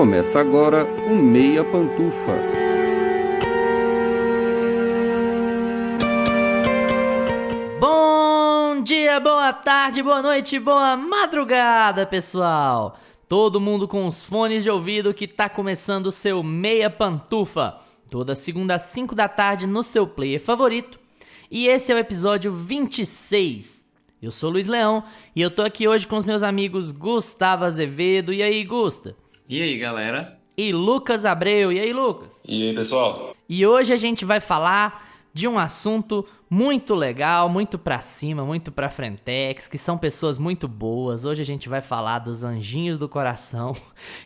Começa agora o Meia Pantufa. Bom dia, boa tarde, boa noite, boa madrugada, pessoal! Todo mundo com os fones de ouvido que tá começando o seu Meia Pantufa. Toda segunda às 5 da tarde no seu player favorito. E esse é o episódio 26. Eu sou o Luiz Leão e eu tô aqui hoje com os meus amigos Gustavo Azevedo. E aí, Gusta? E aí, galera? E Lucas Abreu. E aí, Lucas? E aí, pessoal? E hoje a gente vai falar de um assunto muito legal, muito pra cima, muito pra frentex, que são pessoas muito boas. Hoje a gente vai falar dos anjinhos do coração,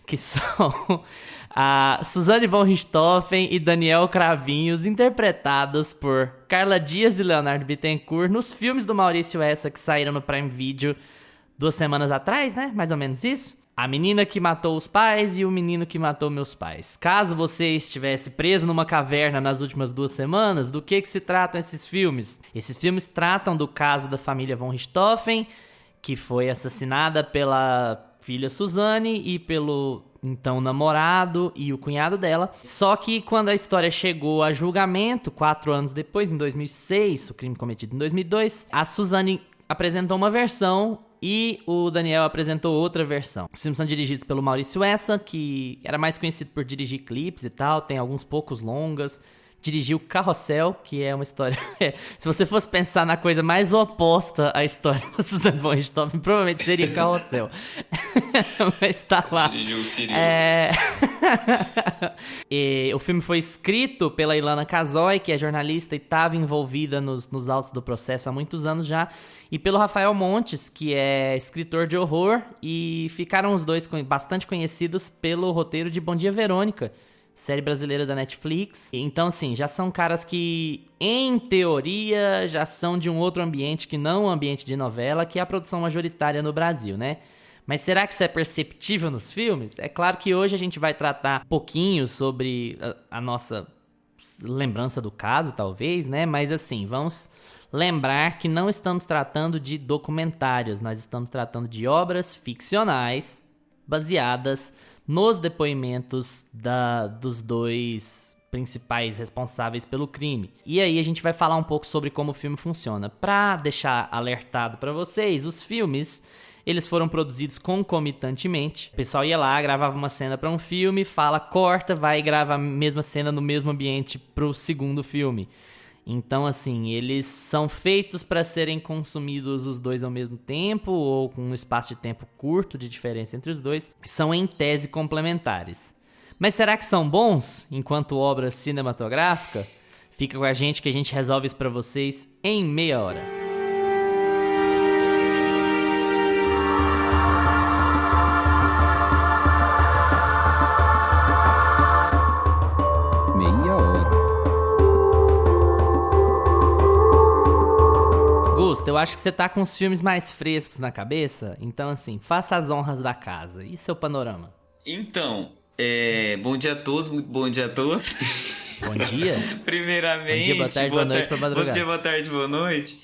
que são a Suzanne von Richthofen e Daniel Cravinhos, interpretados por Carla Dias e Leonardo Bittencourt nos filmes do Maurício Essa que saíram no Prime Video 2 semanas atrás, né? Mais ou menos isso. A menina que matou os pais e o menino que matou meus pais. Caso você estivesse preso numa caverna nas últimas 2 semanas, do que se tratam esses filmes? Esses filmes tratam do caso da família von Richthofen, que foi assassinada pela filha Suzanne e pelo então namorado e o cunhado dela. Só que quando a história chegou a julgamento, 4 anos depois, em 2006, o crime cometido em 2002, a Suzanne apresentou uma versão e o Daniel apresentou outra versão. Os filmes são dirigidos pelo Maurício Essa, que era mais conhecido por dirigir clipes e tal, tem alguns poucos longas. Dirigiu Carrossel, que é uma história... se você fosse pensar na coisa mais oposta à história da Suzanne von Richthofen, provavelmente seria Carrossel. Mas tá lá. Dirigiu o Sirius. E o filme foi escrito pela Ilana Casoy, que é jornalista e estava envolvida nos autos do processo há muitos anos já, e pelo Rafael Montes, que é escritor de horror, e ficaram os dois bastante conhecidos pelo roteiro de Bom Dia, Verônica, série brasileira da Netflix. Então, assim, já são caras que, em teoria, já são de um outro ambiente que não o ambiente de novela, que é a produção majoritária no Brasil, né? Mas será que isso é perceptível nos filmes? É claro que hoje a gente vai tratar um pouquinho sobre a nossa lembrança do caso, talvez, né? Mas, assim, vamos lembrar que não estamos tratando de documentários, nós estamos tratando de obras ficcionais baseadas nos depoimentos dos dois principais responsáveis pelo crime. E aí a gente vai falar um pouco sobre como o filme funciona. Pra deixar alertado pra vocês, os filmes, eles foram produzidos concomitantemente. O pessoal ia lá, gravava uma cena pra um filme, fala, corta, vai e grava a mesma cena no mesmo ambiente pro segundo filme. Então, assim, eles são feitos para serem consumidos os dois ao mesmo tempo ou com um espaço de tempo curto de diferença entre os dois. São, em tese, complementares. Mas será que são bons enquanto obra cinematográfica? Fica com a gente que a gente resolve isso para vocês em meia hora. Eu acho que você tá com os filmes mais frescos na cabeça, então assim, faça as honras da casa. E seu panorama? Então, bom dia a todos, muito bom dia a todos. Bom dia. Primeiramente... Bom dia, boa tarde, boa noite pra madrugada. Bom dia, boa tarde, boa noite.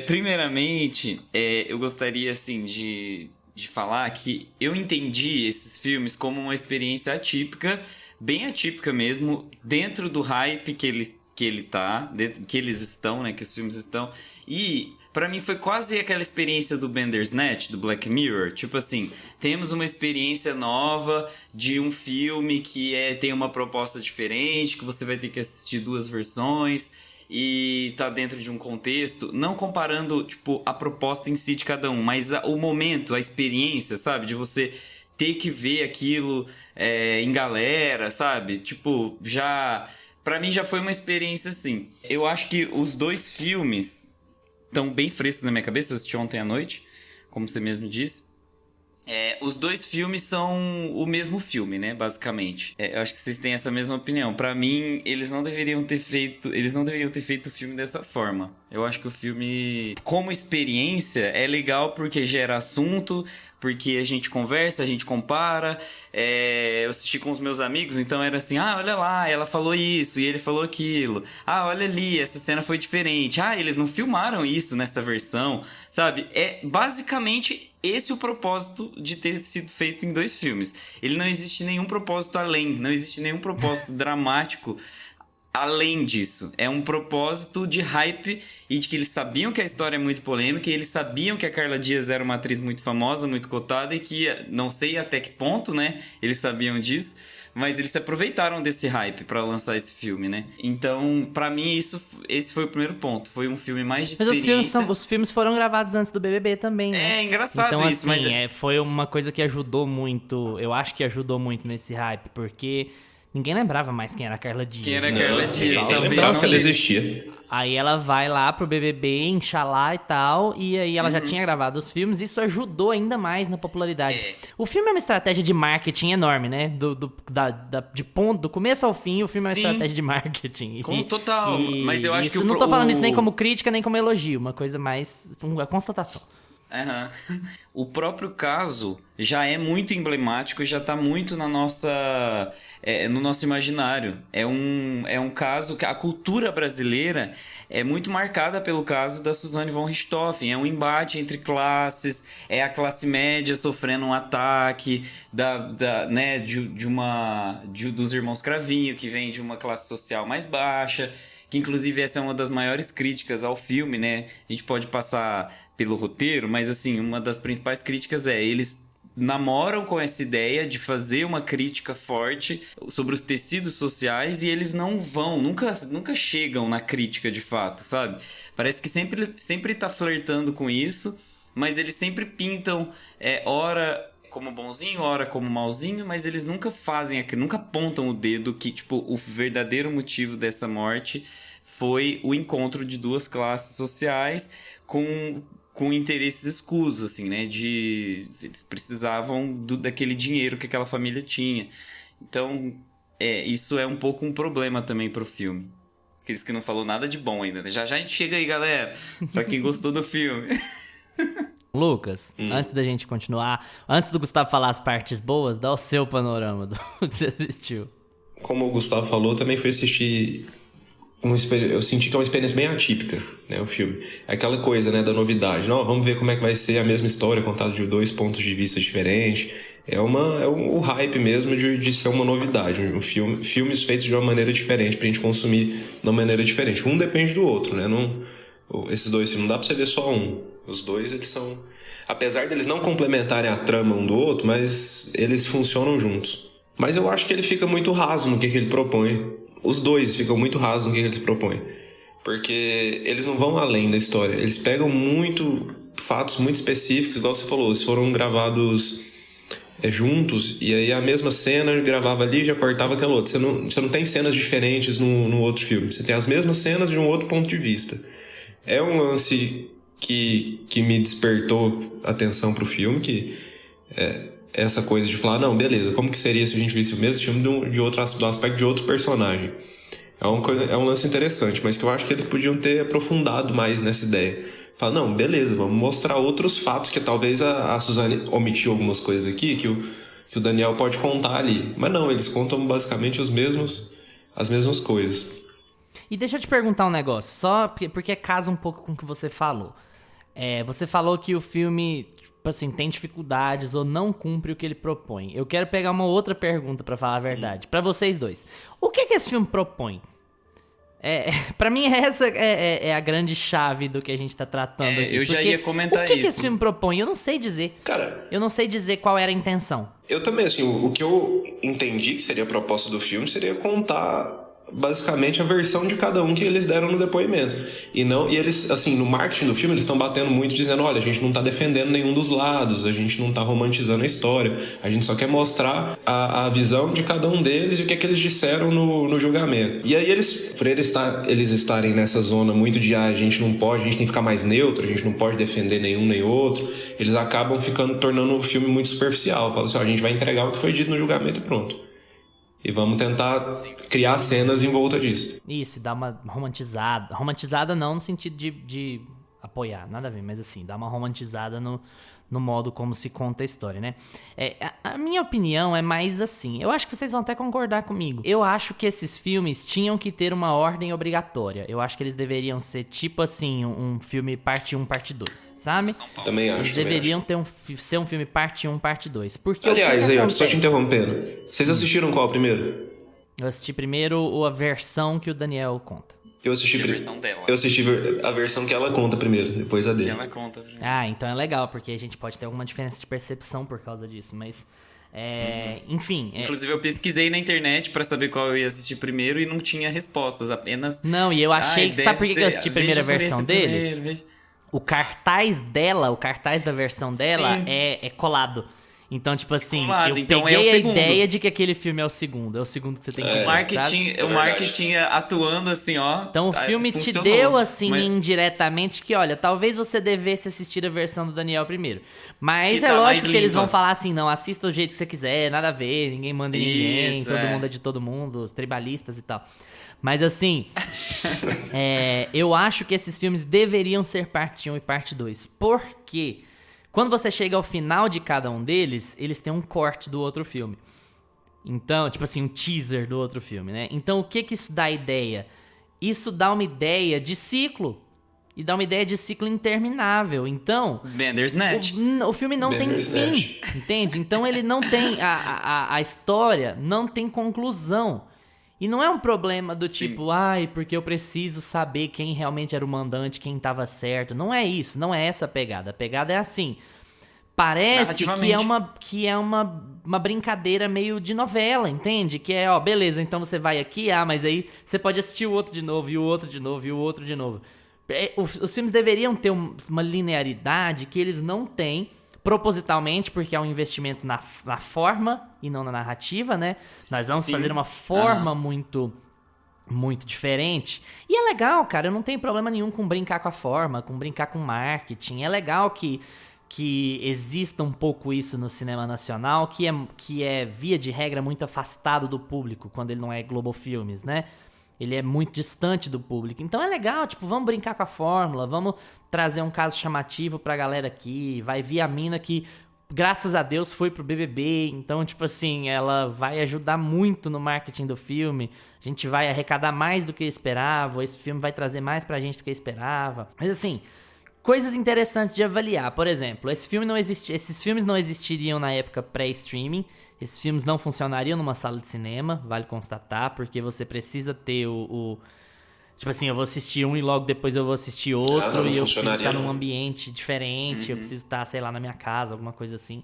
Primeiramente, eu gostaria, assim, de falar que eu entendi esses filmes como uma experiência atípica, bem atípica mesmo, dentro do hype que ele tá, que eles estão, né, que os filmes estão, e pra mim foi quase aquela experiência do Bandersnatch, do Black Mirror, tipo assim, temos uma experiência nova de um filme que tem uma proposta diferente, que você vai ter que assistir 2 versões e tá dentro de um contexto, não comparando, tipo, a proposta em si de cada um, mas o momento, a experiência, sabe, de você ter que ver aquilo em galera, sabe, tipo, pra mim já foi uma experiência assim. Eu acho que os 2 filmes estão bem frescos na minha cabeça, eu assisti ontem à noite, como você mesmo disse. Os 2 filmes são o mesmo filme, né, basicamente. Eu acho que vocês têm essa mesma opinião. Pra mim, eles não deveriam ter feito o filme dessa forma. Eu acho que o filme, como experiência, é legal porque gera assunto, porque a gente conversa, a gente compara. Eu assisti com os meus amigos, então era assim, olha lá, ela falou isso e ele falou aquilo. Olha ali, essa cena foi diferente. Eles não filmaram isso nessa versão, sabe? É basicamente esse o propósito de ter sido feito em 2 filmes. Ele não existe nenhum propósito além, não existe nenhum propósito dramático além disso. É um propósito de hype e de que eles sabiam que a história é muito polêmica e eles sabiam que a Carla Dias era uma atriz muito famosa, muito cotada e que, não sei até que ponto, né, eles sabiam disso, mas eles se aproveitaram desse hype pra lançar esse filme, né? Então, pra mim, esse foi o primeiro ponto. Foi um filme mais de experiência. Mas os filmes foram gravados antes do BBB também, né? É engraçado então, isso, assim, mas... foi uma coisa que ajudou muito, eu acho que ajudou muito nesse hype, porque ninguém lembrava mais quem era a Carla Dias. Quem era a né? Carla Dias? Então, Talvez Lembrava não que ela seja. existia. Aí ela vai lá pro BBB, Inxalá e tal, e aí ela já tinha gravado os filmes, isso ajudou ainda mais na popularidade. O filme é uma estratégia de marketing enorme, né? Do começo ao fim, o filme é uma Sim. estratégia de marketing. Total, mas eu acho que não tô falando isso nem como crítica, nem como elogio, uma coisa mais... uma constatação. Aham. O próprio caso já é muito emblemático, já tá muito na nossa, no nosso imaginário. É um caso que a cultura brasileira é muito marcada pelo caso da Suzane von Richthofen. É um embate entre classes, é a classe média sofrendo um ataque né, dos irmãos Cravinho, que vem de uma classe social mais baixa, que inclusive essa é uma das maiores críticas ao filme, né? A gente pode passar pelo roteiro, mas assim, uma das principais críticas eles namoram com essa ideia de fazer uma crítica forte sobre os tecidos sociais e eles não vão, nunca chegam na crítica de fato, sabe? Parece que sempre tá flertando com isso, mas eles sempre pintam, ora como bonzinho, ora como malzinho, mas eles nunca nunca apontam o dedo que, tipo, o verdadeiro motivo dessa morte foi o encontro de 2 classes sociais com interesses escusos, assim, né? Eles precisavam daquele dinheiro que aquela família tinha. Então, isso é um pouco um problema também pro filme. Aqueles que não falou nada de bom ainda, né? Já a gente chega aí, galera, pra quem gostou do filme. Lucas, antes da gente continuar, antes do Gustavo falar as partes boas, dá o seu panorama do que você assistiu. Como o Gustavo falou, eu também fui assistir... Eu senti que é uma experiência bem atípica, né, o filme. É aquela coisa, né, da novidade. Não, vamos ver como é que vai ser a mesma história contada de 2 pontos de vista diferentes. É o hype mesmo de ser uma novidade. Filmes feitos de uma maneira diferente, pra gente consumir de uma maneira diferente. Um depende do outro, né? Esses 2 filmes, não dá pra você ver só um. Os 2, eles são... Apesar deles não complementarem a trama um do outro, mas eles funcionam juntos. Mas eu acho que ele fica muito raso no que ele propõe. Os 2 ficam muito rasos no que eles propõem. Porque eles não vão além da história. Eles pegam fatos muito específicos, igual você falou. Eles foram gravados juntos, e aí a mesma cena gravava ali e já cortava aquela outra. Você não tem cenas diferentes no outro filme. Você tem as mesmas cenas de um outro ponto de vista. É um lance que me despertou atenção pro filme, que essa coisa de falar, não, beleza, como que seria se a gente visse o mesmo filme do aspecto de outro personagem? É um lance interessante, mas que eu acho que eles podiam ter aprofundado mais nessa ideia. Fala, não, beleza, vamos mostrar outros fatos que talvez a Suzane omitiu algumas coisas aqui, que o Daniel pode contar ali. Mas não, eles contam basicamente as mesmas coisas. E deixa eu te perguntar um negócio, só porque casa um pouco com o que você falou. Você falou que o filme, tipo assim, tem dificuldades ou não cumpre o que ele propõe. Eu quero pegar uma outra pergunta, pra falar a verdade, pra vocês dois. O que esse filme propõe? Pra mim, essa é a grande chave do que a gente tá tratando aqui. Eu já ia comentar isso. O que isso. esse filme propõe? Eu não sei dizer. Cara, eu não sei dizer qual era a intenção. Eu também, assim, o que eu entendi que seria a proposta do filme seria contar basicamente a versão de cada um que eles deram no depoimento. E eles, assim, no marketing do filme, eles estão batendo muito dizendo, olha, a gente não tá defendendo nenhum dos lados, a gente não tá romantizando a história, a gente só quer mostrar a visão de cada um deles e o que é que eles disseram no julgamento. E aí por eles estarem nessa zona muito de, a gente não pode, a gente tem que ficar mais neutro, a gente não pode defender nenhum nem outro, eles acabam tornando o filme muito superficial. Falam assim, a gente vai entregar o que foi dito no julgamento e pronto. E vamos tentar criar cenas em volta disso. Isso, dar uma romantizada. Romantizada não no sentido de apoiar, nada a ver, mas assim, dar uma romantizada no modo como se conta a história, né? A minha opinião é mais assim, eu acho que vocês vão até concordar comigo. Eu acho que esses filmes tinham que ter uma ordem obrigatória. Eu acho que eles deveriam ser tipo assim, um filme parte 1, parte 2, sabe? Também acho. Eles deveriam ser um filme parte 1, parte 2. Porque Aliás, o que aí, ó, só te acontece? interrompendo. Vocês assistiram qual primeiro? Eu assisti primeiro a versão que o Daniel conta. Eu assisti A versão dela. Eu assisti a versão que ela conta primeiro, depois a Que dele. ela conta pra gente. Ah, então é legal, porque a gente pode ter alguma diferença de percepção por causa disso, mas... enfim... Inclusive, eu pesquisei na internet pra saber qual eu ia assistir primeiro e não tinha respostas, apenas... Não, e eu achei que... Sabe por que eu assisti a primeira veja por versão esse dele? primeiro, veja. O cartaz dela, o cartaz da versão dela Sim. é colado. Então, tipo assim, colado, eu então peguei é o a segundo. ideia de que aquele filme é o segundo. É o segundo que você tem que ver, O marketing, sabe? o marketing atuando assim, ó. Então o filme te funcionou. deu, assim, Mas- indiretamente, que olha, talvez você devesse assistir a versão do Daniel primeiro. Mas Que é tá mais lógico que eles limpa. vão falar assim, não, assista do jeito que você quiser, nada a ver, ninguém manda em ninguém, Isso, todo é. mundo é de todo mundo, os tribalistas e tal. Mas assim, eu acho que esses filmes deveriam ser parte 1 e parte 2. Por quê? Quando você chega ao final de cada um deles, eles têm um corte do outro filme. Então, tipo assim, um teaser do outro filme, né? Então, o que isso dá ideia? Isso dá uma ideia de ciclo. E dá uma ideia de ciclo interminável. Então, Bandersnatch. o filme não tem fim, entende? Então, ele não tem... A história não tem conclusão. E não é um problema do tipo, ai, porque eu preciso saber quem realmente era o mandante, quem tava certo. Não é isso, não é essa a pegada. A pegada é assim... Parece que é uma brincadeira meio de novela, entende? Que é, ó, beleza, então você vai aqui, mas aí você pode assistir o outro de novo, e o outro de novo, e o outro de novo. Os filmes deveriam ter uma linearidade que eles não têm, propositalmente, porque é um investimento na forma e não na narrativa, né? Nós vamos fazer uma forma muito diferente. E é legal, cara, eu não tenho problema nenhum com brincar com a forma, com brincar com marketing. É legal que exista um pouco isso no cinema nacional, que é via de regra muito afastado do público quando ele não é Globo Filmes, né? Ele é muito distante do público. Então é legal, tipo, vamos brincar com a fórmula, vamos trazer um caso chamativo pra galera aqui, vai vir a mina que, graças a Deus, foi pro BBB, então, tipo assim, ela vai ajudar muito no marketing do filme, a gente vai arrecadar mais do que esperava, esse filme vai trazer mais pra gente do que esperava. Mas assim... Coisas interessantes de avaliar, por exemplo, esses filmes não existiriam na época pré-streaming, esses filmes não funcionariam numa sala de cinema, vale constatar, porque você precisa ter tipo assim, eu vou assistir um e logo depois eu vou assistir outro, e eu preciso estar num ambiente diferente, eu preciso estar, sei lá, na minha casa, alguma coisa assim.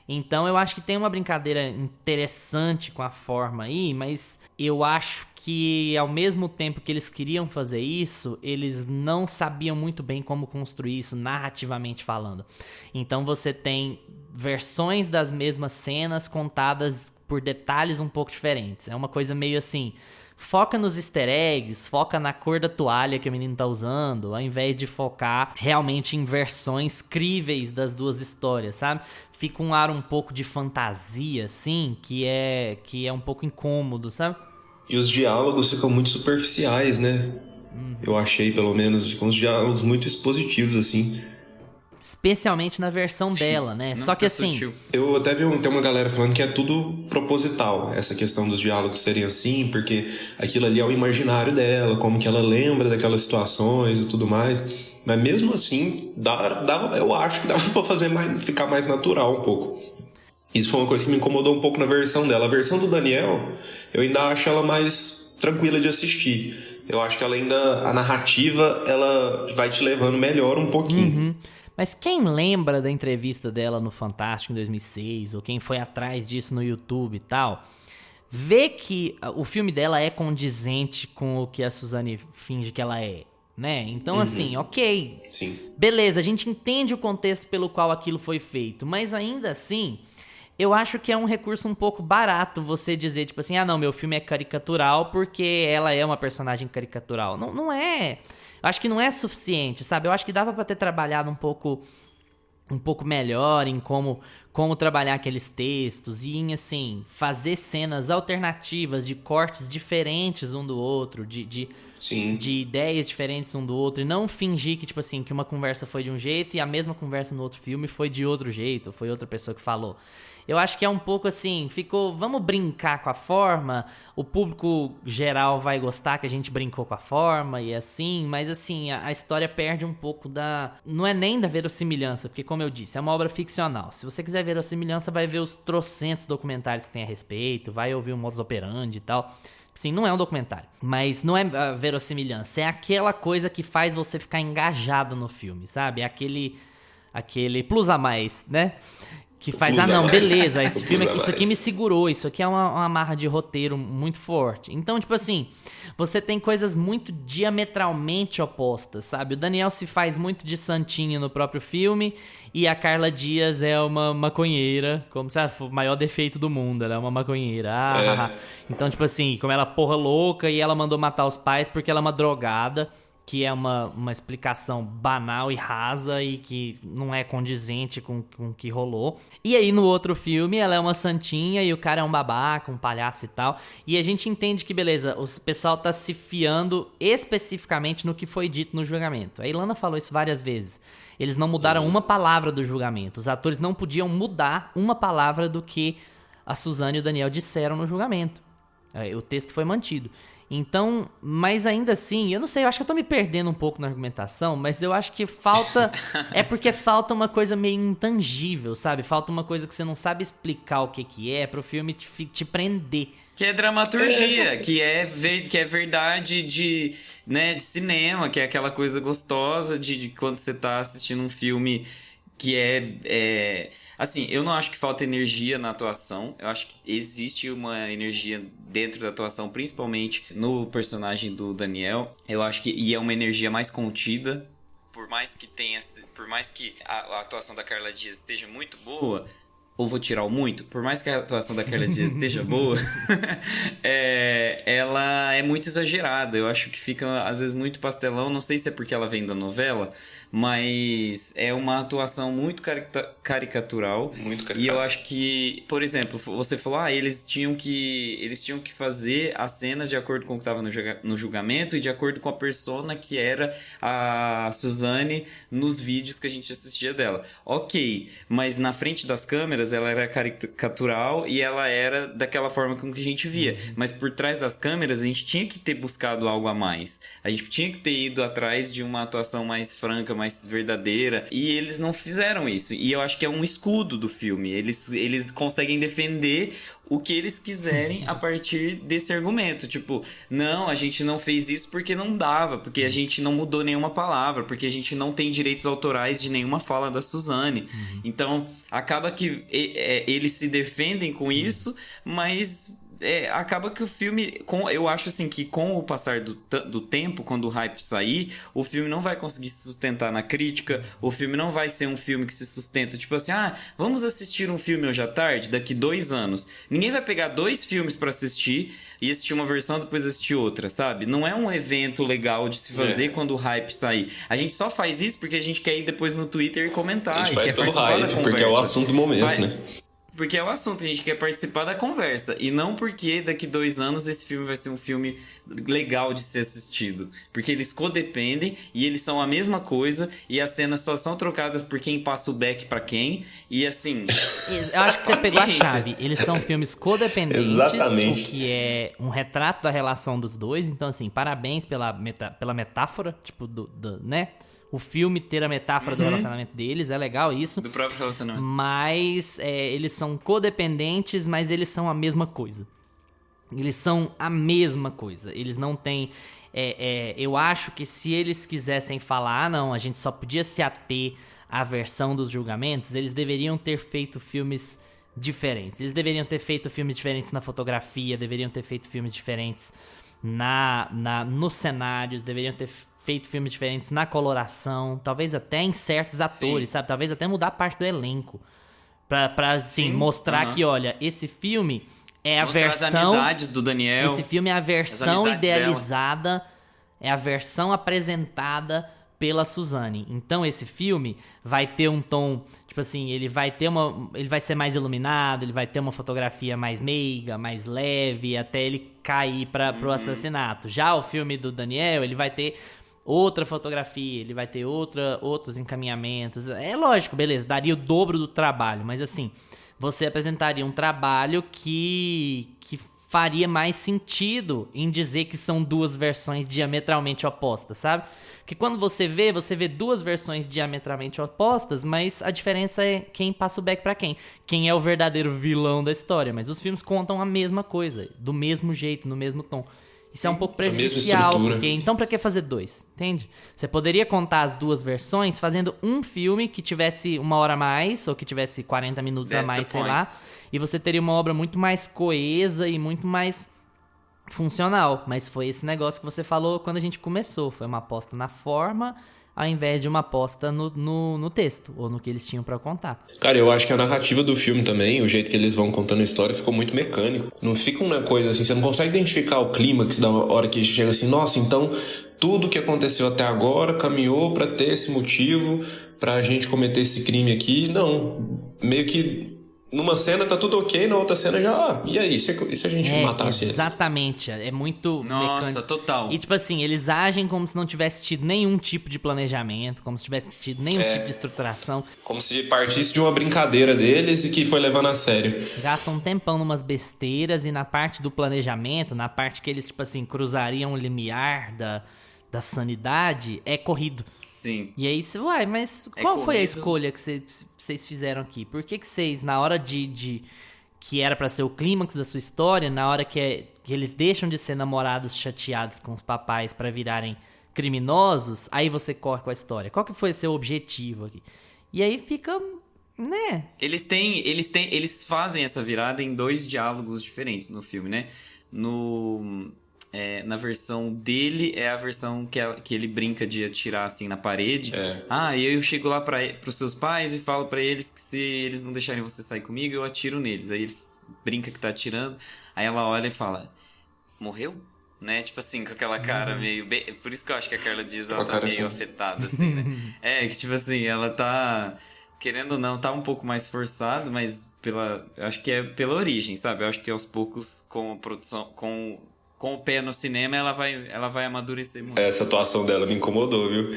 Então eu acho que tem uma brincadeira interessante com a forma aí, mas eu acho que ao mesmo tempo que eles queriam fazer isso, eles não sabiam muito bem como construir isso narrativamente falando. Então você tem versões das mesmas cenas contadas por detalhes um pouco diferentes. É uma coisa meio assim... Foca nos easter eggs, foca na cor da toalha que o menino tá usando, ao invés de focar realmente em versões críveis das duas histórias, sabe? Fica um ar um pouco de fantasia, assim, que é um pouco incômodo, sabe? E os diálogos ficam muito superficiais, né? Eu achei, pelo menos, com os diálogos muito expositivos, assim. Especialmente na versão dela, né? Só que assim... Sutil. Eu até vi tem uma galera falando que é tudo proposital, essa questão dos diálogos serem assim, porque aquilo ali é o imaginário dela, como que ela lembra daquelas situações e tudo mais. Mas mesmo assim, eu acho que dava pra fazer ficar mais natural um pouco. Isso foi uma coisa que me incomodou um pouco na versão dela. A versão do Daniel, eu ainda acho ela mais tranquila de assistir. Eu acho que ela ainda, a narrativa, ela vai te levando melhor um pouquinho. Mas quem lembra da entrevista dela no Fantástico em 2006, ou quem foi atrás disso no YouTube e tal, vê que o filme dela é condizente com o que a Suzane finge que ela é, né? Então, assim, ok. Sim. Beleza, a gente entende o contexto pelo qual aquilo foi feito, mas ainda assim, eu acho que é um recurso um pouco barato você dizer, tipo assim, não, meu filme é caricatural porque ela é uma personagem caricatural. Não é... Eu acho que não é suficiente, sabe? Eu acho que dava pra ter trabalhado um pouco melhor em como como trabalhar aqueles textos e em, assim, fazer cenas alternativas de cortes diferentes um do outro, de ideias diferentes um do outro, e não fingir que, tipo assim, que uma conversa foi de um jeito e a mesma conversa no outro filme foi de outro jeito, foi outra pessoa que falou. Eu acho que é um pouco assim, vamos brincar com a forma, o público geral vai gostar que a gente brincou com a forma e assim, mas assim, a história perde um pouco não é nem da verossimilhança, porque como eu disse, é uma obra ficcional. Se você quiser verossimilhança, vai ver os trocentos documentários que tem a respeito, vai ouvir o modus operandi e tal. Sim, não é um documentário, mas não é a verossimilhança, é aquela coisa que faz você ficar engajado no filme, sabe? Aquele plus a mais, né? Que faz, não, beleza, esse filme, isso aqui me segurou, isso aqui é uma amarra de roteiro muito forte. Então, tipo assim, você tem coisas muito diametralmente opostas, sabe? O Daniel se faz muito de santinho no próprio filme e a Carla Dias é uma maconheira, como se fosse o maior defeito do mundo, ela é uma maconheira. Então, tipo assim, como ela é porra louca e ela mandou matar os pais porque ela é uma drogada. Que é uma explicação banal e rasa e que não é condizente com o que rolou. E aí no outro filme ela é uma santinha e o cara é um babaca, um palhaço e tal. E a gente entende que, beleza, o pessoal tá se fiando especificamente no que foi dito no julgamento. A Ilana falou isso várias vezes. Eles não mudaram uma palavra do julgamento. Os atores não podiam mudar uma palavra do que a Suzane e o Daniel disseram no julgamento. O texto foi mantido. Então, mas ainda assim, eu não sei, eu acho que eu tô me perdendo um pouco na argumentação, mas eu acho que falta... é porque falta uma coisa meio intangível, sabe? Falta uma coisa que você não sabe explicar o que é pro filme te prender. Que é dramaturgia, que é verdade de cinema, que é aquela coisa gostosa de quando você tá assistindo um filme que assim, eu não acho que falta energia na atuação. Eu acho que existe uma energia dentro da atuação, principalmente no personagem do Daniel. Eu acho que é uma energia mais contida. Por mais que a atuação da Carla Dias esteja muito boa, ou vou tirar o muito, por mais que a atuação da Carla Dias esteja boa, ela é muito exagerada. Eu acho que fica, às vezes, muito pastelão. Não sei se é porque ela vem da novela, mas é uma atuação muito caricatural. Muito caricata. E eu acho que, por exemplo, você falou, eles tinham que fazer as cenas de acordo com o que estava no julgamento e de acordo com a persona que era a Suzane nos vídeos que a gente assistia dela. Ok, mas na frente das câmeras ela era caricatural e ela era daquela forma como que a gente via. Mas por trás das câmeras a gente tinha que ter buscado algo a mais. A gente tinha que ter ido atrás de uma atuação mais franca, mais verdadeira, e eles não fizeram isso. E eu acho que é um escudo do filme. Eles conseguem defender o que eles quiserem a partir desse argumento. Tipo, não, a gente não fez isso porque não dava, porque a gente não mudou nenhuma palavra, porque a gente não tem direitos autorais de nenhuma fala da Suzane. Então, acaba que eles se defendem com isso, mas... acaba que o filme, eu acho assim que com o passar do tempo, quando o hype sair, o filme não vai conseguir se sustentar na crítica, o filme não vai ser um filme que se sustenta, tipo assim, vamos assistir um filme hoje à tarde, daqui 2 anos. Ninguém vai pegar 2 filmes pra assistir e assistir uma versão, depois assistir outra, sabe? Não é um evento legal de se fazer quando o hype sair. A gente só faz isso porque a gente quer ir depois no Twitter e comentar. A gente e faz quer pelo participar hype, da conversa. porque é o assunto do momento, né? Porque é o assunto, a gente quer participar da conversa. E não porque daqui 2 anos esse filme vai ser um filme legal de ser assistido. Porque eles codependem e eles são a mesma coisa. E as cenas só são trocadas por quem passa o back pra quem. E assim... Eu acho que você pegou a chave. Eles são filmes codependentes. Exatamente. O que é um retrato da relação dos dois. Então, assim, parabéns pela metáfora. Tipo, né? O filme ter a metáfora do relacionamento deles, é legal isso. Do próprio relacionamento. Mas eles são codependentes, mas eles são a mesma coisa. Eles são a mesma coisa. Eles não têm... eu acho que se eles quisessem falar, não, a gente só podia se ater à versão dos julgamentos, eles deveriam ter feito filmes diferentes. Eles deveriam ter feito filmes diferentes na fotografia, deveriam ter feito filmes diferentes nos cenários, deveriam ter feito filmes diferentes na coloração, talvez até em certos atores, sabe? Talvez até mudar parte do elenco pra assim, mostrar que, olha, esse filme é a mostrar versão... as amizades do Daniel. Esse filme é a versão idealizada, é a versão apresentada pela Suzanne. Então esse filme vai ter um tom, tipo assim, ele vai ser mais iluminado, ele vai ter uma fotografia mais meiga, mais leve, até ele cair pro assassinato. Já o filme do Daniel, ele vai ter outra fotografia, ele vai ter outros encaminhamentos. É lógico, beleza, daria o dobro do trabalho, mas assim, você apresentaria um trabalho que faria mais sentido em dizer que são duas versões diametralmente opostas, sabe? Porque quando você vê duas versões diametralmente opostas, mas a diferença é quem passa o back pra quem é o verdadeiro vilão da história, mas os filmes contam a mesma coisa, do mesmo jeito, no mesmo tom. Isso é um pouco prejudicial, porque então pra que fazer dois? Entende? Você poderia contar as duas versões fazendo um filme que tivesse 1 hora a mais, ou que tivesse 40 minutos a mais, sei lá, e você teria uma obra muito mais coesa e muito mais funcional. Mas foi esse negócio que você falou quando a gente começou. Foi uma aposta na forma, ao invés de uma aposta no texto, ou no que eles tinham pra contar. Cara, eu acho que a narrativa do filme também, o jeito que eles vão contando a história, ficou muito mecânico. Não fica uma coisa assim, você não consegue identificar o clímax da hora que chega assim, nossa, então tudo que aconteceu até agora caminhou pra ter esse motivo, pra gente cometer esse crime aqui. Não, meio que numa cena tá tudo ok, na outra cena já, e aí, e se a gente matasse ele? Exatamente, é muito Nossa, mecânico. total. E tipo assim, eles agem como se não tivesse tido nenhum tipo de planejamento, como se tivesse tido nenhum tipo de estruturação. Como se partisse de uma brincadeira deles e que foi levando a sério. Gastam um tempão numas besteiras e na parte do planejamento, na parte que eles, tipo assim, cruzariam o limiar da sanidade, é corrido. Sim. E aí, mas qual foi a escolha que vocês fizeram aqui? Por que vocês, na hora de que era pra ser o clímax da sua história, na hora que eles deixam de ser namorados chateados com os papais pra virarem criminosos, aí você corre com a história? Qual que foi seu objetivo aqui? E aí fica, né? Eles fazem essa virada em 2 diálogos diferentes no filme, né? Na versão dele é a versão que ele brinca de atirar assim na parede. E eu chego lá pros seus pais e falo pra eles que se eles não deixarem você sair comigo, eu atiro neles. Aí ele brinca que tá atirando, aí ela olha e fala, morreu? Né? Tipo assim, com aquela cara meio... Por isso que eu acho que a Carla Dias ela tá meio afetada, assim, né? Que tipo assim, ela tá... Querendo ou não, tá um pouco mais forçado, mas eu acho que é pela origem, sabe? Eu acho que aos poucos, com a produção... Com o pé no cinema, ela vai amadurecer muito. Essa atuação dela me incomodou, viu?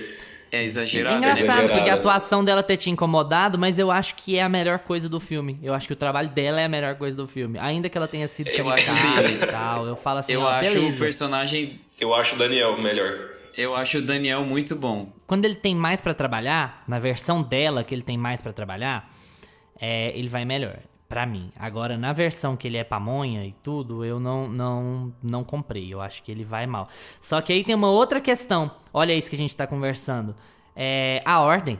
É exagerado. É engraçado, porque a atuação dela ter te incomodado, mas eu acho que é a melhor coisa do filme. Eu acho que o trabalho dela é a melhor coisa do filme. Ainda que ela tenha sido caricata e tal. Eu falo assim, beleza. O personagem... Eu acho o Daniel melhor. Eu acho o Daniel muito bom. Quando ele tem mais pra trabalhar, na versão dela que ele tem mais pra trabalhar, ele vai melhor. Pra mim. Agora, na versão que ele é pamonha e tudo, eu não comprei. Eu acho que ele vai mal. Só que aí tem uma outra questão. Olha isso que a gente tá conversando. A ordem.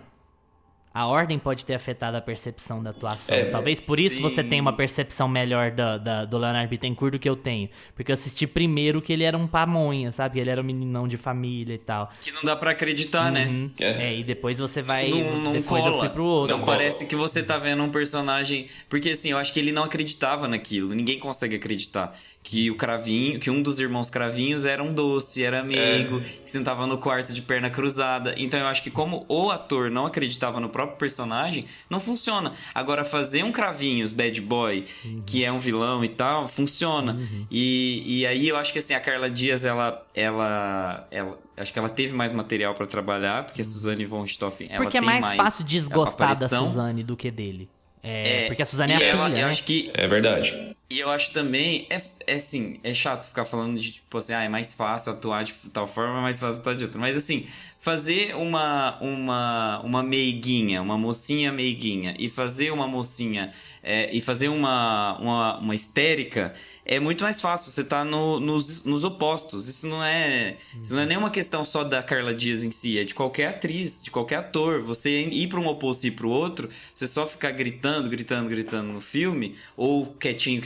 A ordem pode ter afetado a percepção da atuação. Talvez por isso você tenha uma percepção melhor do Leonardo Bittencourt do que eu tenho. Porque eu assisti primeiro que ele era um pamonha, sabe? Ele era um meninão de família e tal. Que não dá pra acreditar, né? E depois você vai... Não depois cola. eu fui pro outro. Não parece que você tá vendo um personagem... Porque assim, eu acho que ele não acreditava naquilo. Ninguém consegue acreditar. Que o Cravinho, que um dos irmãos Cravinhos era um doce, era amigo, que sentava no quarto de perna cruzada. Então eu acho que como o ator não acreditava no próprio personagem, não funciona. Agora, fazer um Cravinhos bad boy, que é um vilão e tal, funciona. E aí eu acho que assim, a Carla Dias, ela acho que ela teve mais material pra trabalhar, porque a Suzanne von Richthofen, ela porque tem é mais fácil desgostar da aparição. Suzanne do que dele. Porque a Suzanne é a filha, né? Eu acho que... É verdade. E eu acho também, assim, é chato ficar falando de, tipo assim, é mais fácil atuar de tal forma, é mais fácil atuar de outra. Mas assim, fazer uma meiguinha, uma mocinha meiguinha, e fazer uma mocinha, e fazer uma histérica, é muito mais fácil. Você tá nos opostos. Isso não é nenhuma questão só da Carla Dias em si, é de qualquer atriz, de qualquer ator. Você ir pra um oposto e ir pro outro, você só ficar gritando no filme, ou quietinho,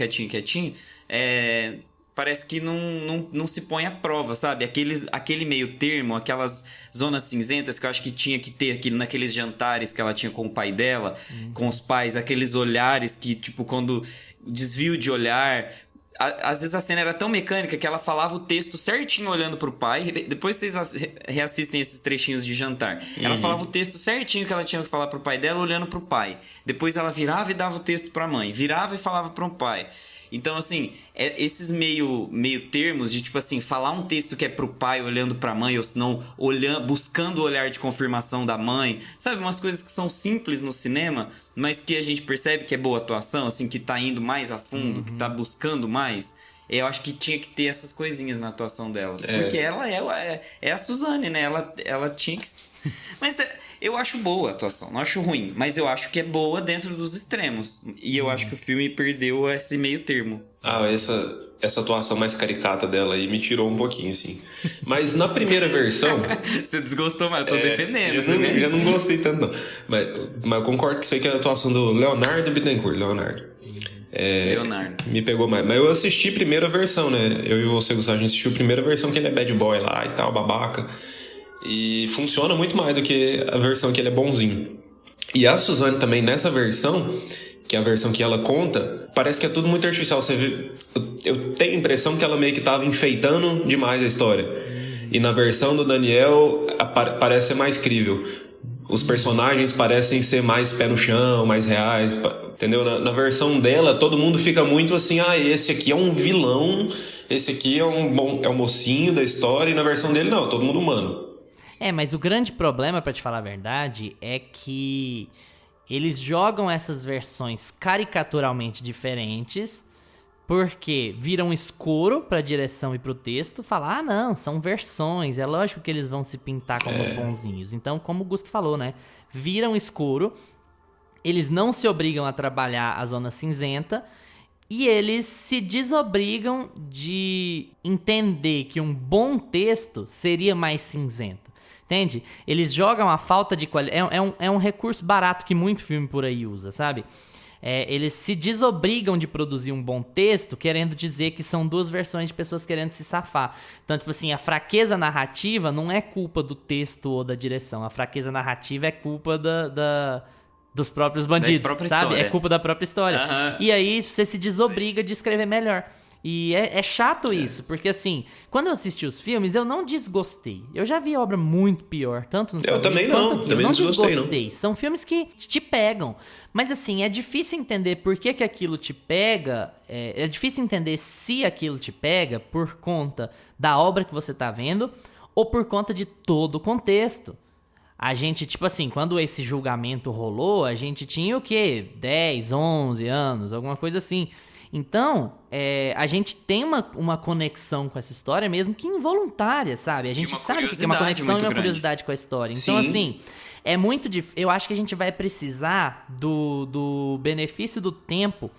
parece que não se põe à prova, sabe? Aquele meio termo, aquelas zonas cinzentas que eu acho que tinha que ter aqui naqueles jantares que ela tinha com o pai dela, com os pais, aqueles olhares que, tipo, quando desvio de olhar, Às vezes a cena era tão mecânica que ela falava o texto certinho olhando pro pai. Depois vocês reassistem esses trechinhos de jantar. Ela falava o texto certinho que ela tinha que falar pro pai dela olhando pro pai. Depois ela virava e dava o texto pra mãe. Virava e falava pro pai. Então, assim, esses meio termos de, tipo assim, falar um texto que é pro pai olhando pra mãe, ou senão buscando o olhar de confirmação da mãe. Sabe, umas coisas que são simples no cinema, mas que a gente percebe que é boa atuação, assim, que tá indo mais a fundo, que tá buscando mais. Eu acho que tinha que ter essas coisinhas na atuação dela. Porque ela é a Suzane, né? Ela tinha que... Mas eu acho boa a atuação, não acho ruim. Mas eu acho que é boa dentro dos extremos. E eu acho que o filme perdeu esse meio termo. Essa atuação mais caricata dela aí me tirou um pouquinho, assim. Mas na primeira versão... Você desgostou, mas eu tô defendendo. Já não gostei tanto, não. Mas eu concordo que isso aí que é a atuação do Leonardo Bittencourt. Leonardo. Me pegou mais. Mas eu assisti a primeira versão, né? Eu e você, Gustavo, a gente assistiu a primeira versão que ele é bad boy lá e tal, babaca. E funciona muito mais do que a versão que ele é bonzinho. E a Suzane também, nessa versão, que é a versão que ela conta, parece que é tudo muito artificial. Você vê, eu tenho a impressão que ela meio que tava enfeitando demais a história. E na versão do Daniel, parece ser mais crível. Os personagens parecem ser mais pé no chão, mais reais, entendeu? Na versão dela, todo mundo fica muito assim, esse aqui é um vilão, esse aqui é um mocinho da história, e na versão dele não, todo mundo humano. Mas o grande problema, pra te falar a verdade, é que eles jogam essas versões caricaturalmente diferentes, porque viram escuro pra direção e pro texto, falar, não, são versões, é lógico que eles vão se pintar como os bonzinhos. Então, como o Gusto falou, né, viram escuro, eles não se obrigam a trabalhar a zona cinzenta, e eles se desobrigam de entender que um bom texto seria mais cinzento. Entende? Eles jogam a falta de qualidade. É um recurso barato que muito filme por aí usa, sabe? Eles se desobrigam de produzir um bom texto, querendo dizer que são duas versões de pessoas querendo se safar. Então, tipo assim, a fraqueza narrativa não é culpa do texto ou da direção. A fraqueza narrativa é culpa dos próprios bandidos, sabe? História. É culpa da própria história. E aí você se desobriga de escrever melhor. E é chato isso, porque assim, quando eu assisti os filmes, eu não desgostei. Eu já vi obra muito pior, tanto nos Estados Unidos quanto aqui. Eu não desgostei. Não. São filmes que te pegam. Mas assim, é difícil entender por que aquilo te pega. É difícil entender se aquilo te pega por conta da obra que você tá vendo ou por conta de todo o contexto. A gente, tipo assim, quando esse julgamento rolou, a gente tinha o quê? 10, 11 anos, alguma coisa assim. Então, a gente tem uma conexão com essa história mesmo que involuntária, sabe? A gente sabe que tem uma conexão e uma curiosidade com a história. Então, assim, é muito difícil. Eu acho que a gente vai precisar do benefício do tempo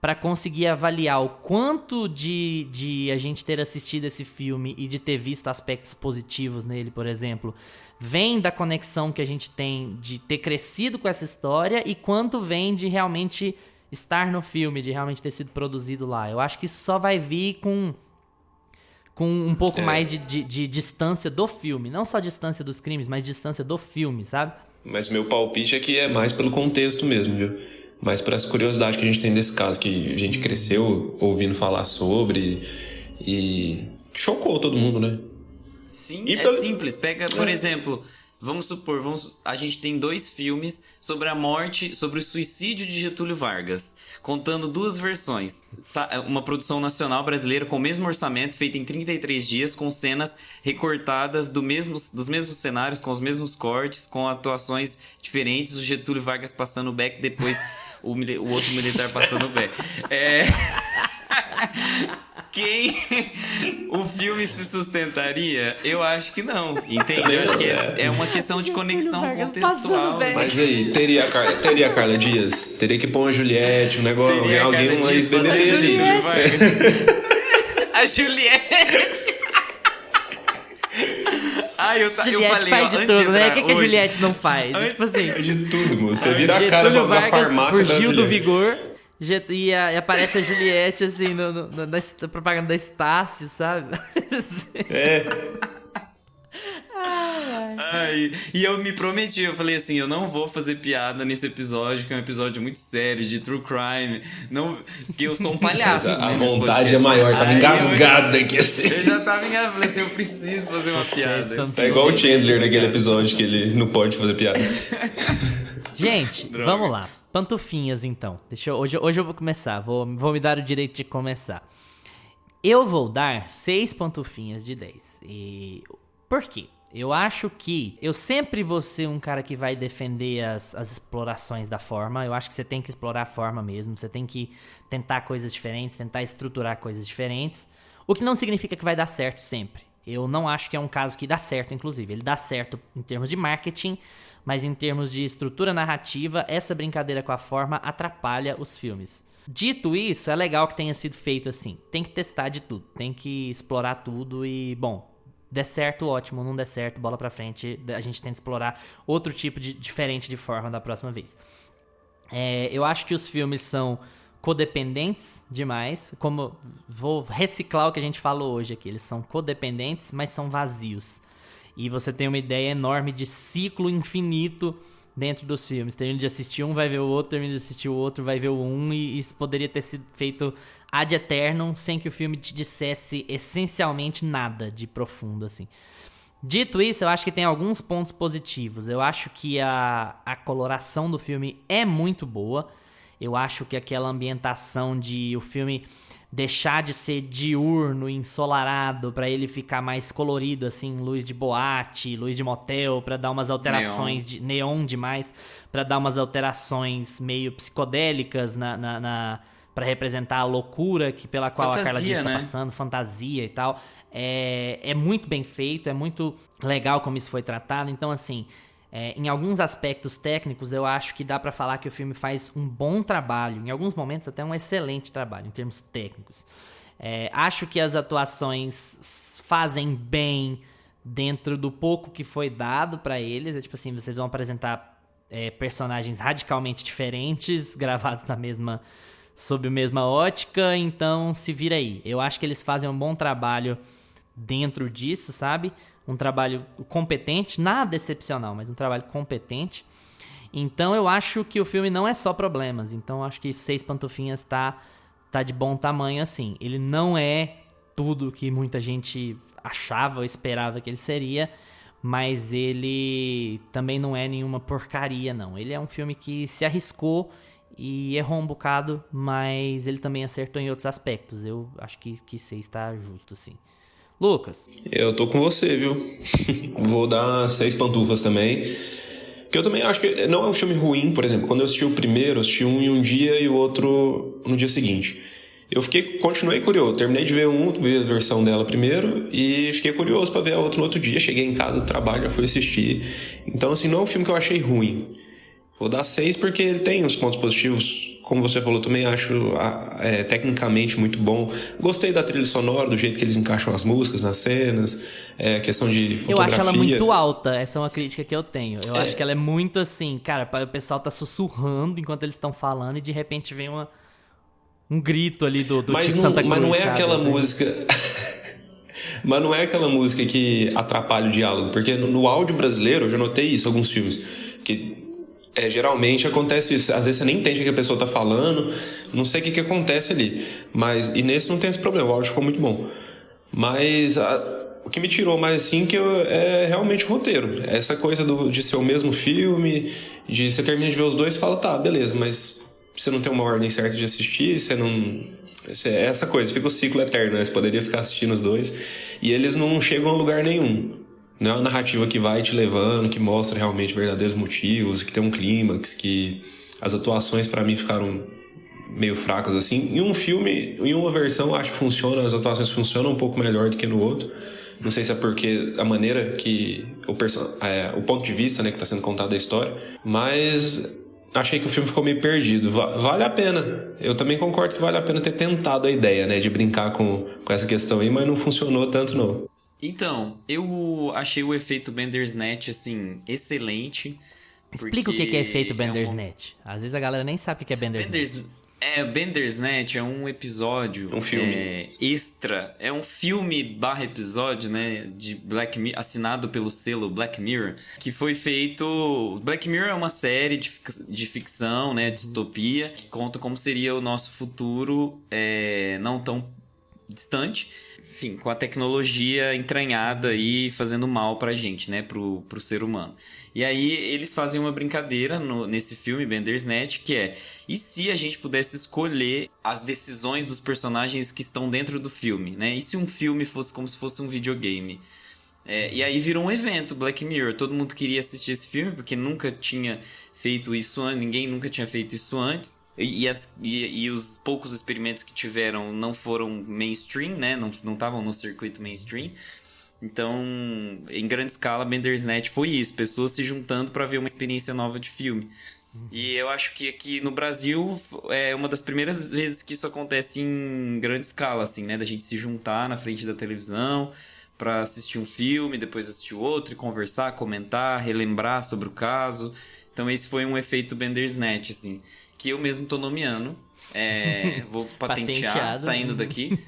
para conseguir avaliar o quanto de a gente ter assistido esse filme e de ter visto aspectos positivos nele, por exemplo, vem da conexão que a gente tem de ter crescido com essa história e quanto vem de realmente estar no filme, de realmente ter sido produzido lá. Eu acho que isso só vai vir com um pouco mais de distância do filme. Não só distância dos crimes, mas distância do filme, sabe? Mas meu palpite é que é mais pelo contexto mesmo, viu? Mais por essa curiosidade que a gente tem desse caso, que a gente cresceu ouvindo falar sobre e chocou todo mundo, né? Sim, simples. Pega, por exemplo... Vamos supor, a gente tem 2 filmes sobre a morte, sobre o suicídio de Getúlio Vargas, contando 2 versões. Uma produção nacional brasileira com o mesmo orçamento, feita em 33 dias, com cenas recortadas dos mesmos cenários, com os mesmos cortes, com atuações diferentes, o Getúlio Vargas passando o beck, depois o outro militar passando o beck. Quem o filme se sustentaria? Eu acho que não, entende? Eu acho que é uma questão de conexão contextual. Mas aí, teria a Carla Dias? Teria que pôr uma Juliette, um negócio, alguém, uma ex-BBB. A Juliette! Eu falei, faz de tudo, né? O que a Juliette não faz? Tipo assim, de tudo, moço. Você vira a cara da farmácia da Gil do Vigor. E aparece a Juliette, assim, na propaganda da Estácio, sabe? E eu me prometi, eu falei assim, eu não vou fazer piada nesse episódio, que é um episódio muito sério, de true crime, não, porque eu sou um palhaço. A vontade é maior, tava engasgado aqui assim. Eu já tava engasgado, falei assim, eu preciso fazer uma piada. Tá igual o Chandler naquele episódio que ele não pode fazer piada. Gente, vamos lá. Pantufinhas, então. Hoje eu vou começar. Vou me dar o direito de começar. Eu vou dar 6 pantufinhas de 10. E por quê? Eu acho que eu sempre vou ser um cara que vai defender as explorações da forma. Eu acho que você tem que explorar a forma mesmo. Você tem que tentar coisas diferentes, tentar estruturar coisas diferentes. O que não significa que vai dar certo sempre. Eu não acho que é um caso que dá certo, inclusive. Ele dá certo em termos de marketing, mas em termos de estrutura narrativa, essa brincadeira com a forma atrapalha os filmes. Dito isso, é legal que tenha sido feito assim. Tem que testar de tudo, tem que explorar tudo e, bom, der certo, ótimo. Não der certo, bola pra frente. A gente tenta explorar outro tipo de diferente de forma da próxima vez. Eu acho que os filmes são codependentes demais. Como vou reciclar o que a gente falou hoje aqui. Eles são codependentes, mas são vazios. E você tem uma ideia enorme de ciclo infinito dentro dos filmes. Termina de assistir um, vai ver o outro. Termina de assistir o outro, vai ver o um. E isso poderia ter sido feito ad eternum, sem que o filme te dissesse essencialmente nada de profundo, assim. Dito isso, eu acho que tem alguns pontos positivos. Eu acho que a coloração do filme é muito boa. Eu acho que aquela ambientação de o filme deixar de ser diurno, ensolarado, pra ele ficar mais colorido, assim, luz de boate, luz de motel, pra dar umas alterações de neon demais, pra dar umas alterações meio psicodélicas pra representar a loucura pela qual a Carla Dias tá passando, fantasia e tal. É muito bem feito, é muito legal como isso foi tratado. Então, assim, em alguns aspectos técnicos, eu acho que dá pra falar que o filme faz um bom trabalho. Em alguns momentos, até um excelente trabalho, em termos técnicos. Acho que as atuações fazem bem dentro do pouco que foi dado pra eles. Tipo assim, vocês vão apresentar personagens radicalmente diferentes, gravados sob a mesma ótica, então se vira aí. Eu acho que eles fazem um bom trabalho dentro disso, sabe? Um trabalho competente, nada excepcional, mas um trabalho competente. Então eu acho que o filme não é só problemas. Então eu acho que 6 pantufinhas tá de bom tamanho assim. Ele não é tudo que muita gente achava ou esperava que ele seria, mas ele também não é nenhuma porcaria, não. Ele é um filme que se arriscou e errou um bocado, mas ele também acertou em outros aspectos. Eu acho que 6 tá justo, sim. Lucas? Eu tô com você, viu? Vou dar 6 pantufas também. Porque eu também acho que não é um filme ruim, por exemplo. Quando eu assisti o primeiro, eu assisti um em um dia e o outro no dia seguinte. Continuei curioso. Terminei de ver vi a versão dela primeiro e fiquei curioso pra ver a outra no outro dia. Cheguei em casa do trabalho, já fui assistir. Então, assim, não é um filme que eu achei ruim. Vou dar 6 porque ele tem os pontos positivos. Como você falou, também acho tecnicamente muito bom. Gostei da trilha sonora, do jeito que eles encaixam as músicas nas cenas. Questão de fotografia. Eu acho ela muito alta, essa é uma crítica que eu tenho. Eu acho que ela é muito assim, cara, o pessoal tá sussurrando enquanto eles estão falando e de repente vem um grito ali do Chico Santa Cruz. Mas não é sabe? aquela música... Mas não é aquela música que atrapalha o diálogo. Porque no áudio brasileiro, eu já notei isso em alguns filmes. Que... geralmente acontece isso. Às vezes você nem entende o que a pessoa tá falando. Não sei o que acontece ali. E nesse não tem esse problema. O áudio ficou muito bom. Mas o que me tirou mais assim é realmente o roteiro. Essa coisa de ser o mesmo filme. De você termina de ver os dois e fala, tá, beleza. Mas você não tem uma ordem certa de assistir. Você não... Essa coisa, fica o ciclo eterno, né? Você poderia ficar assistindo os dois. E eles não chegam a lugar nenhum. Não é uma narrativa que vai te levando, que mostra realmente verdadeiros motivos, que tem um clímax, que as atuações pra mim ficaram meio fracas assim. Em um filme, em uma versão, acho que as atuações funcionam um pouco melhor do que no outro. Não sei se é porque a maneira que o ponto de vista, né, que está sendo contado da história, mas achei que o filme ficou meio perdido. Vale a pena. Eu também concordo que vale a pena ter tentado a ideia, né, de brincar com essa questão aí, mas não funcionou tanto não. Então, eu achei o efeito Bandersnatch, assim, excelente. Explica o que é efeito Bandersnatch. Às vezes a galera nem sabe o que é Bandersnatch. Bandersnatch é um episódio... Um filme. Extra. É um filme / episódio, né? De Black Mirror, assinado pelo selo Black Mirror. Que foi feito... Black Mirror é uma série de ficção, né? Distopia. Que conta como seria o nosso futuro não tão distante. Enfim, com a tecnologia entranhada e fazendo mal pra gente, né? Pro ser humano. E aí eles fazem uma brincadeira nesse filme, Bandersnatch, que é... E se a gente pudesse escolher as decisões dos personagens que estão dentro do filme, né? E se um filme fosse como se fosse um videogame? E aí virou um evento, Black Mirror. Todo mundo queria assistir esse filme, porque nunca tinha feito isso antes. Ninguém nunca tinha feito isso antes. E os poucos experimentos que tiveram não foram mainstream, né? Não estavam no circuito mainstream. Então, em grande escala, Bandersnatch foi isso. Pessoas se juntando para ver uma experiência nova de filme. E eu acho que aqui no Brasil é uma das primeiras vezes que isso acontece em grande escala, assim, né? Da gente se juntar na frente da televisão para assistir um filme, depois assistir outro e conversar, comentar, relembrar sobre o caso. Então esse foi um efeito Bandersnatch, assim, que eu mesmo tô nomeando. Vou patentear saindo daqui.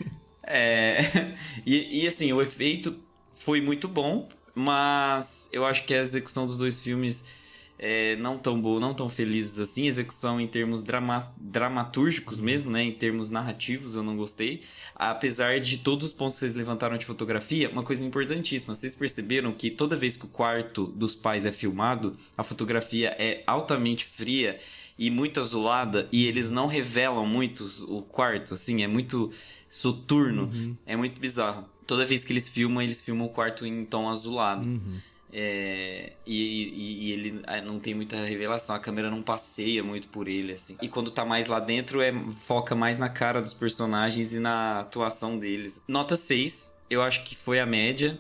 E assim, o efeito foi muito bom, mas eu acho que a execução dos dois filmes não tão boa, não tão felizes assim. Execução em termos dramatúrgicos mesmo, né? Em termos narrativos, eu não gostei. Apesar de todos os pontos que vocês levantaram de fotografia, uma coisa importantíssima. Vocês perceberam que toda vez que o quarto dos pais é filmado, a fotografia é altamente fria e muito azulada, e eles não revelam muito o quarto, assim, é muito soturno, é muito bizarro. Toda vez que eles filmam o quarto em tom azulado. E ele não tem muita revelação, a câmera não passeia muito por ele, assim. E quando tá mais lá dentro, foca mais na cara dos personagens e na atuação deles. Nota 6, eu acho que foi a média.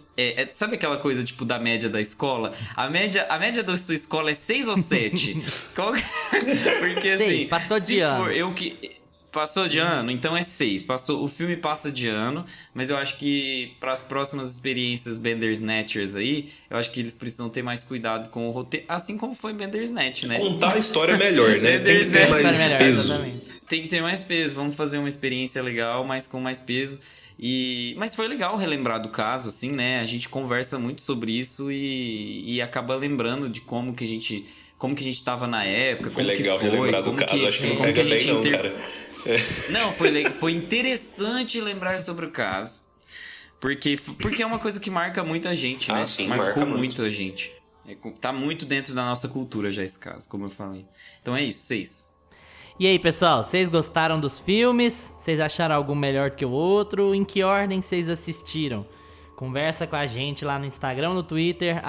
Sabe aquela coisa, tipo, da média da escola? A média da sua escola é 6 ou 7? Porque, 6, assim... passou de ano. Passou de ano, então é 6. O filme passa de ano, mas eu acho que para as próximas experiências Bandersnatchers aí, eu acho que eles precisam ter mais cuidado com o roteiro, assim como foi Bandersnatch, né? Contar a história melhor, né? Tem que ter mais peso. Exatamente. Tem que ter mais peso. Vamos fazer uma experiência legal, mas com mais peso. Mas foi legal relembrar do caso, assim, né? A gente conversa muito sobre isso e acaba lembrando de como que a gente tava na época. Foi legal relembrar do caso, acho que não pega bem não, cara. Não, foi interessante lembrar sobre o caso. Porque é uma coisa que marca muita gente, né? Sim, marcou marca muito a gente. Tá muito dentro da nossa cultura já esse caso, como eu falei. Então é isso, 6. E aí, pessoal, vocês gostaram dos filmes? Vocês acharam algum melhor que o outro? Em que ordem vocês assistiram? Conversa com a gente lá no Instagram, no Twitter,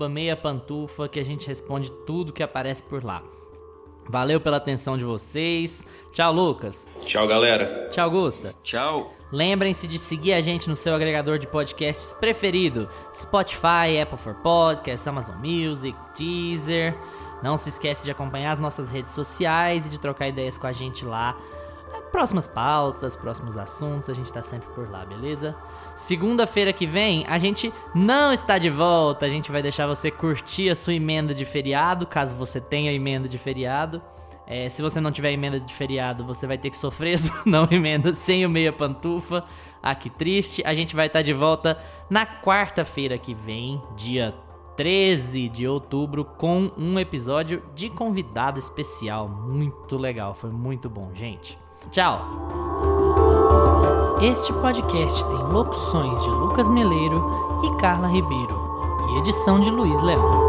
@meiapantufa, que a gente responde tudo que aparece por lá. Valeu pela atenção de vocês. Tchau, Lucas. Tchau, galera. Tchau, Gusta. Tchau. Lembrem-se de seguir a gente no seu agregador de podcasts preferido. Spotify, Apple for Podcasts, Amazon Music, Deezer. Não se esquece de acompanhar as nossas redes sociais e de trocar ideias com a gente lá. Próximas pautas, próximos assuntos, a gente tá sempre por lá, beleza? Segunda-feira que vem, a gente não está de volta. A gente vai deixar você curtir a sua emenda de feriado, caso você tenha emenda de feriado. Se você não tiver emenda de feriado, você vai ter que sofrer sua não emenda sem o Meia Pantufa. Ah, que triste. A gente vai estar de volta na quarta-feira que vem, dia 13 de outubro, com um episódio de convidado especial. Muito legal, foi muito bom, gente. Tchau! Este podcast tem locuções de Lucas Meleiro e Carla Ribeiro e edição de Luiz Leão.